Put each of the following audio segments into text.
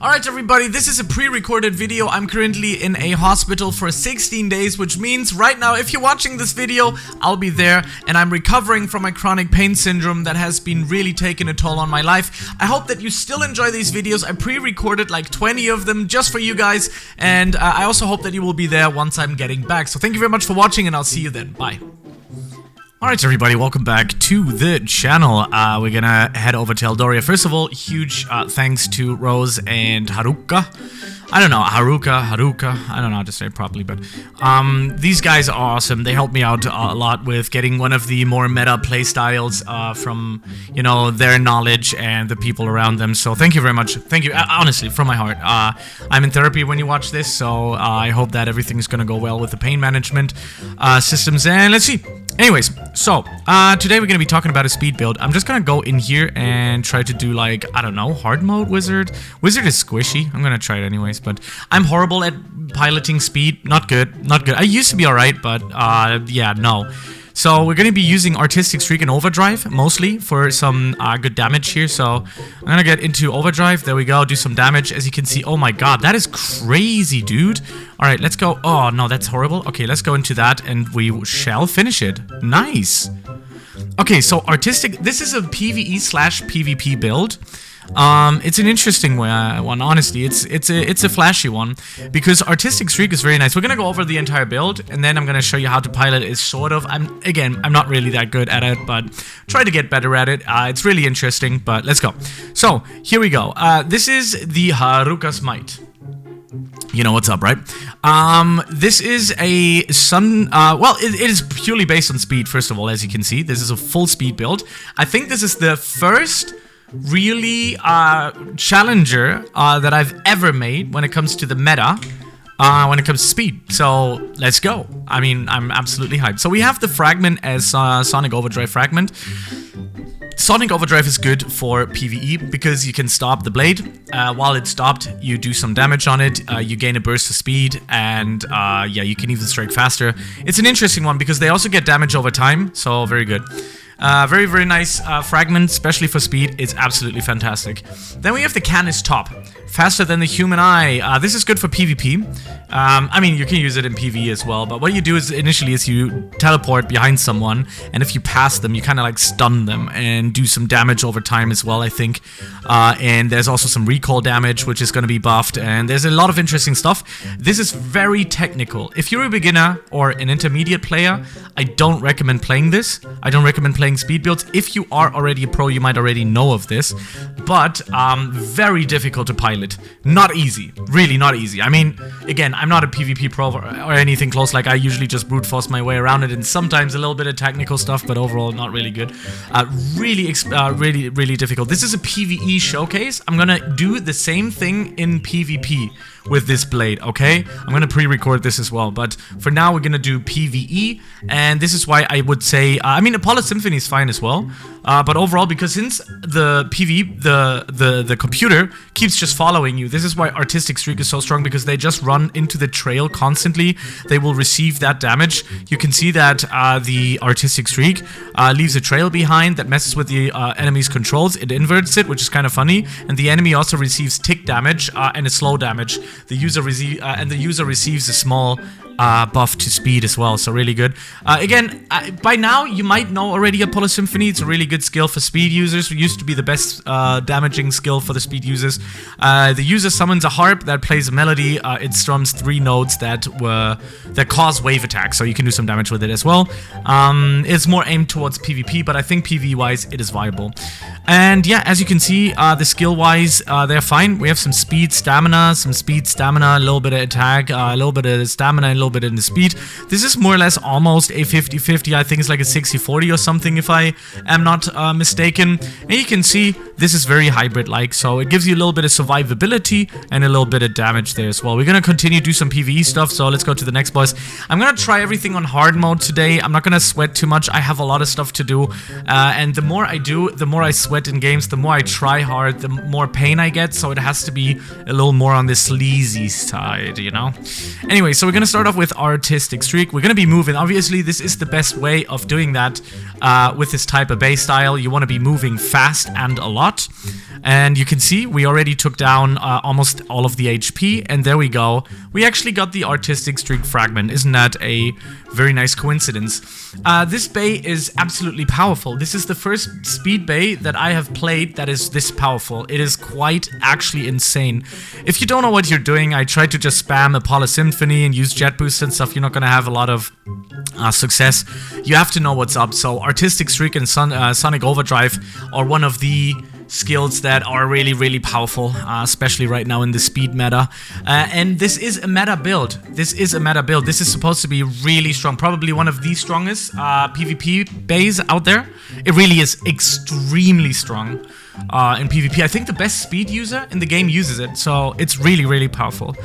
Alright everybody, this is a pre-recorded video. I'm currently in a hospital for 16 days, which means right now, if you're watching this video, I'll be there, and I'm recovering from my chronic pain syndrome that has been really taking a toll on my life. I hope that you still enjoy these videos. I pre-recorded like 20 of them just for you guys, and I also hope that you will be there once I'm getting back. So thank you very much for watching, and I'll see you then. Bye. Alright everybody, welcome back to the channel. We're gonna head over to Eldoria. First of all, huge thanks to Rose and Haruka. I don't know, Haruka, I don't know how to say it properly, but these guys are awesome. They helped me out a lot with getting one of the more meta playstyles from, you know, their knowledge and the people around them. So thank you very much. Thank you, honestly, from my heart. I'm in therapy when you watch this, so I hope that everything's gonna go well with the pain management systems, and let's see. Anyways, so today we're gonna be talking about a speed build. I'm just gonna go in here and try to do, like, I don't know, hard mode wizard. Wizard is squishy. I'm gonna try it anyways, but I'm horrible at piloting speed. Not good, not good. I used to be alright, but yeah, no. So we're gonna be using Artistic Streak and Overdrive mostly for some good damage here. So I'm gonna get into Overdrive. There we go. Do some damage. As you can see, oh my god, that is crazy, dude. All right, let's go. Oh no, that's horrible. Okay, let's go into that, and we shall finish it. Nice. Okay, so Artistic. This is a PVE/PvP build. It's an interesting one, honestly. It's a flashy one because Artistic Streak is very nice. We're gonna go over the entire build, and then I'm gonna show you how to pilot it. Sort of. I'm not really that good at it, but try to get better at it. It's really interesting, but let's go. So here we go. This is the Haruka's Might. You know what's up, right? This is a well, it is purely based on speed, first of all, as you can see. This is a full speed build. I think this is the first really challenger that I've ever made when it comes to the meta, when it comes to speed. So let's go. I mean, I'm absolutely hyped. So we have the fragment as Sonic Overdrive fragment. Sonic Overdrive is good for PvE because you can stop the blade. While it's stopped, you do some damage on it, you gain a burst of speed, and yeah, you can even strike faster. It's an interesting one because they also get damage over time, so very good. Very, very nice fragment, especially for speed. It's absolutely fantastic. Then we have the Canis Top. Faster than the human eye. This is good for PvP. I mean, you can use it in PvE as well, but what you do is initially is you teleport behind someone, and if you pass them, you kind of like stun them and do some damage over time as well, I think. And there's also some recall damage, which is going to be buffed, and there's a lot of interesting stuff. This is very technical. If you're a beginner or an intermediate player, I don't recommend playing this. I don't recommend playing speed builds. If you are already a pro, you might already know of this, but very difficult to pilot. Not easy. Really not easy. I mean, again, I'm not a PvP pro or anything close. Like, I usually just brute force my way around it, and sometimes a little bit of technical stuff, but overall not really good. Really difficult. This is a PvE showcase. I'm gonna do the same thing in PvP with this blade, okay? I'm gonna pre-record this as well, but for now we're gonna do PvE, and this is why I would say, I mean, Apollo Symphony is fine as well, but overall, because since the PvE, the computer keeps just following you, this is why Artistic Streak is so strong, because they just run into the trail constantly. They will receive that damage. You can see that the Artistic Streak leaves a trail behind that messes with the enemy's controls. It inverts it, which is kind of funny, and the enemy also receives tick damage and a slow damage. The user receives a small buff to speed as well, so really good. Again, by now you might know already Apollo Symphony. It's a really good skill for speed users. It used to be the best damaging skill for the speed users. The user summons a harp that plays a melody. It strums 3 notes that cause wave attacks, so you can do some damage with it as well. It's more aimed towards PvP, but I think PvE wise it is viable. And yeah, as you can see, the skill wise they're fine. We have some speed, stamina, a little bit of attack, a little bit of stamina, and a little bit in the speed. This is more or less almost a 50-50. I think it's like a 60-40 or something, if I am not mistaken. And you can see this is very hybrid-like, so it gives you a little bit of survivability and a little bit of damage there as well. We're gonna continue to do some PvE stuff, so let's go to the next boss. I'm gonna try everything on hard mode today. I'm not gonna sweat too much. I have a lot of stuff to do, and the more I do, the more I sweat sweat in games, the more I try hard, the more pain I get, so it has to be a little more on the sleazy side, you know? Anyway, so we're gonna start off with Artistic Streak. We're gonna be moving. Obviously, this is the best way of doing that with this type of base style. You wanna be moving fast and a lot. And you can see we already took down almost all of the HP, and there we go. We actually got the Artistic Streak fragment. Isn't that a very nice coincidence? This bay is absolutely powerful. This is the first speed bay that I have played that is this powerful. It is quite actually insane. If you don't know what you're doing, I tried to just spam Apollo Symphony and use jet boost and stuff. You're not gonna have a lot of success. You have to know what's up. So Artistic Streak and Sonic Overdrive are one of the skills that are really, really powerful, especially right now in the speed meta. And this is a meta build. This is a meta build. This is supposed to be really strong. Probably one of the strongest PvP bays out there. It really is extremely strong in PvP. I think the best speed user in the game uses it, so it's really, really powerful.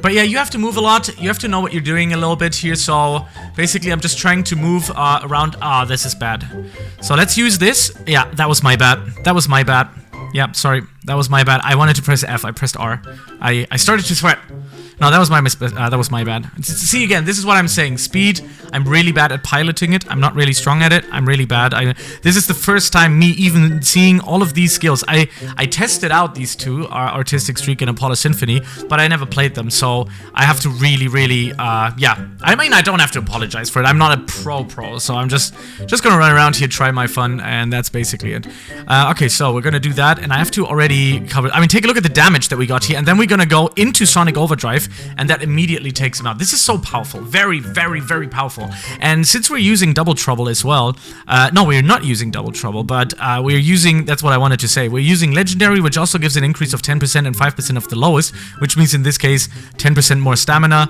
But yeah, you have to move a lot. You have to know what you're doing a little bit here. So basically, I'm just trying to move around. This is bad. So let's use this. Yeah, that was my bad. That was my bad. Yeah, sorry. That was my bad. I wanted to press F. I pressed R. I started to sweat. No, that was my bad. See, again, this is what I'm saying. Speed, I'm really bad at piloting it. I'm not really strong at it. I'm really bad. This is the first time me even seeing all of these skills. I tested out these two, Artistic Streak and Apollo Symphony, but I never played them, so I have to really, really, yeah. I mean, I don't have to apologize for it. I'm not a pro, so I'm just gonna run around here, try my fun, and that's basically it. Okay, so we're gonna do that, and I have to already cover... I mean, take a look at the damage that we got here, and then we're gonna go into Sonic Overdrive, and that immediately takes him out. This is so powerful. Very, very, very powerful. And since we're using Double Trouble as well... no, we're not using Double Trouble, but we're using... That's what I wanted to say. We're using Legendary, which also gives an increase of 10% and 5% of the lowest, which means in this case, 10% more stamina...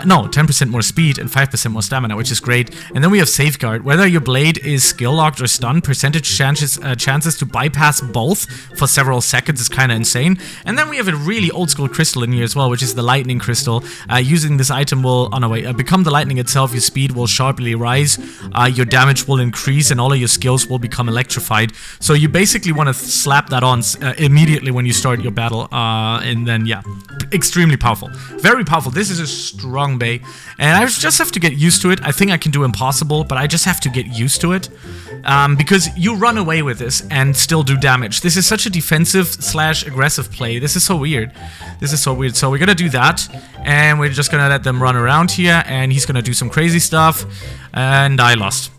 no, 10% more speed and 5% more stamina, which is great. And then we have Safeguard. Whether your blade is skill-locked or stunned, percentage chances to bypass both for several seconds is kind of insane. And then we have a really old-school crystal in here as well, which is the Lightning Crystal. Using this item will, become the lightning itself. Your speed will sharply rise, your damage will increase, and all of your skills will become electrified. So you basically want to slap that on immediately when you start your battle, and then, yeah, extremely powerful. Very powerful. This is a strong bay, and I just have to get used to it. I think I can do impossible, but I just have to get used to it, because you run away with this and still do damage. This is such a defensive/aggressive play. This is so weird. This is so weird. So we're gonna do that, and we're just gonna let them run around here, and he's gonna do some crazy stuff, and I lost.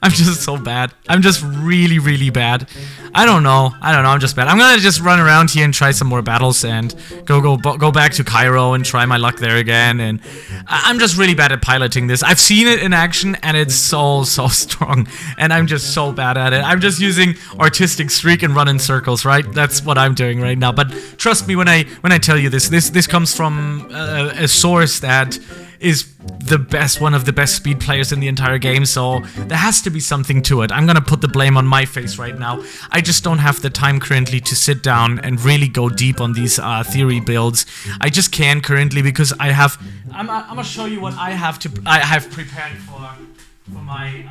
I'm just so bad. I'm just really, really bad. I don't know. I'm just bad. I'm gonna just run around here and try some more battles and go back to Cairo and try my luck there again. And I'm just really bad at piloting this. I've seen it in action, and it's so strong. And I'm just so bad at it. I'm just using Artistic Streak and run in circles, right? That's what I'm doing right now. But trust me when I tell you this comes from a source that is the best, one of the best speed players in the entire game, so there has to be something to it. I'm gonna put the blame on my face right now. I just don't have the time currently to sit down and really go deep on these theory builds. I just can't currently because I have... I'm gonna show you what I have prepared for my...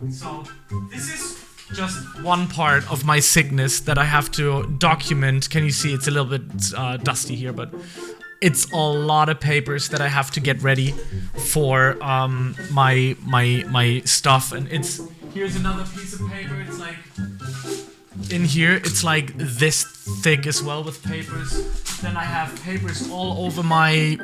so this is just one part of my sickness that I have to document. Can you see? It's a little bit dusty here, but... it's a lot of papers that I have to get ready for my stuff, and here's another piece of paper. It's like in here, it's like this thick as well with papers. Then I have papers all over my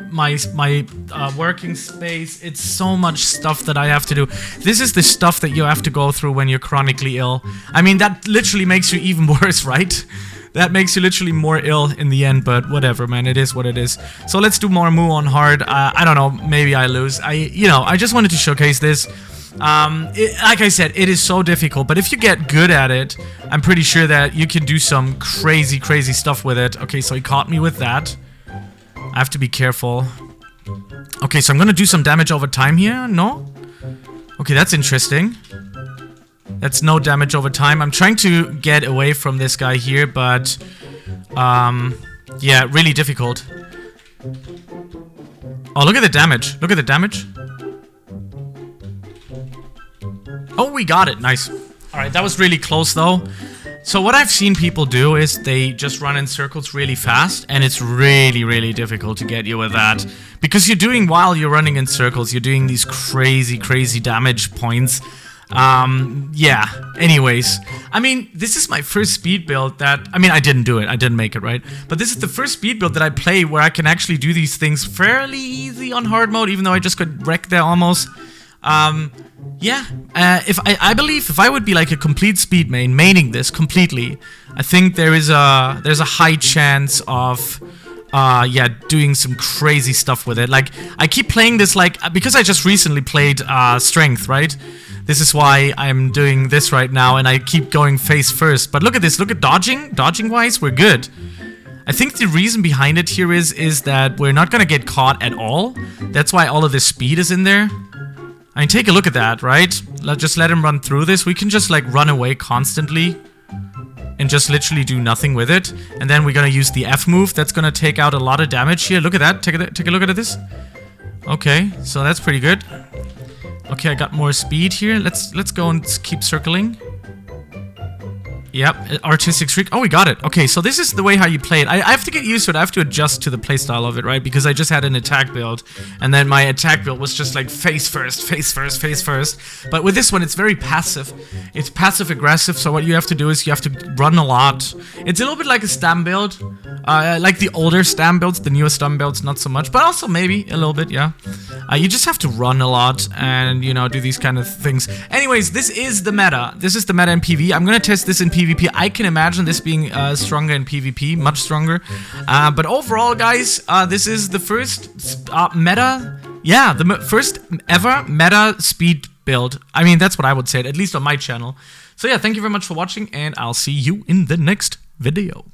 working space. It's so much stuff that I have to do. This is the stuff that you have to go through when you're chronically ill. I mean, that literally makes you even worse, right? That makes you literally more ill in the end, but whatever, man. It is what it is. So let's do more Moo on hard. I don't know. Maybe I lose. I just wanted to showcase this. Like I said, it is so difficult, but if you get good at it, I'm pretty sure that you can do some crazy stuff with it. Okay, so he caught me with that. I have to be careful. Okay, so I'm gonna do some damage over time here. No? Okay, that's interesting. That's no damage over time. I'm trying to get away from this guy here, but... yeah, really difficult. Oh, look at the damage. Look at the damage. Oh, we got it. Nice. Alright, that was really close though. So what I've seen people do is they just run in circles really fast, and it's really, really difficult to get you with that. Because while you're running in circles, you're doing these crazy, crazy damage points. Yeah, anyways. I mean, this is my first speed build that... I mean, I didn't do it. I didn't make it, right? But this is the first speed build that I play where I can actually do these things fairly easy on hard mode, even though I just got wrecked there almost. Yeah, I believe if I would be like a complete speed maining this completely, I think there's a high chance of yeah, doing some crazy stuff with it. Like, I keep playing this like, because I just recently played strength, right? This is why I'm doing this right now, and I keep going face first. But look at this, look at dodging. Dodging wise, we're good. I think the reason behind it here is that we're not gonna get caught at all. That's why all of this speed is in there. I mean, take a look at that, right? Just let him run through this. We can just, like, run away constantly and just literally do nothing with it. And then we're gonna use the F move. That's gonna take out a lot of damage here. Look at that. Take a look at this. Okay, so that's pretty good. Okay, I got more speed here. Let's go and keep circling. Yep, artistic streak. Oh, we got it. Okay, so this is the way how you play it. I have to get used to it. I have to adjust to the playstyle of it, right? Because I just had an attack build, and then my attack build was just like face first, face first, face first. But with this one, it's very passive. It's passive-aggressive, so what you have to do is you have to run a lot. It's a little bit like a stam build. Like the older stam builds, the newer stam builds, not so much. But also maybe a little bit, yeah. You just have to run a lot and, you know, do these kind of things. Anyways, this is the meta. This is the meta in PvE. I'm gonna test this in PvP. I can imagine this being stronger in PvP, much stronger. But overall, guys, this is the first meta... Yeah, the first ever meta speed build. I mean, that's what I would say, at least on my channel. So yeah, thank you very much for watching, and I'll see you in the next video.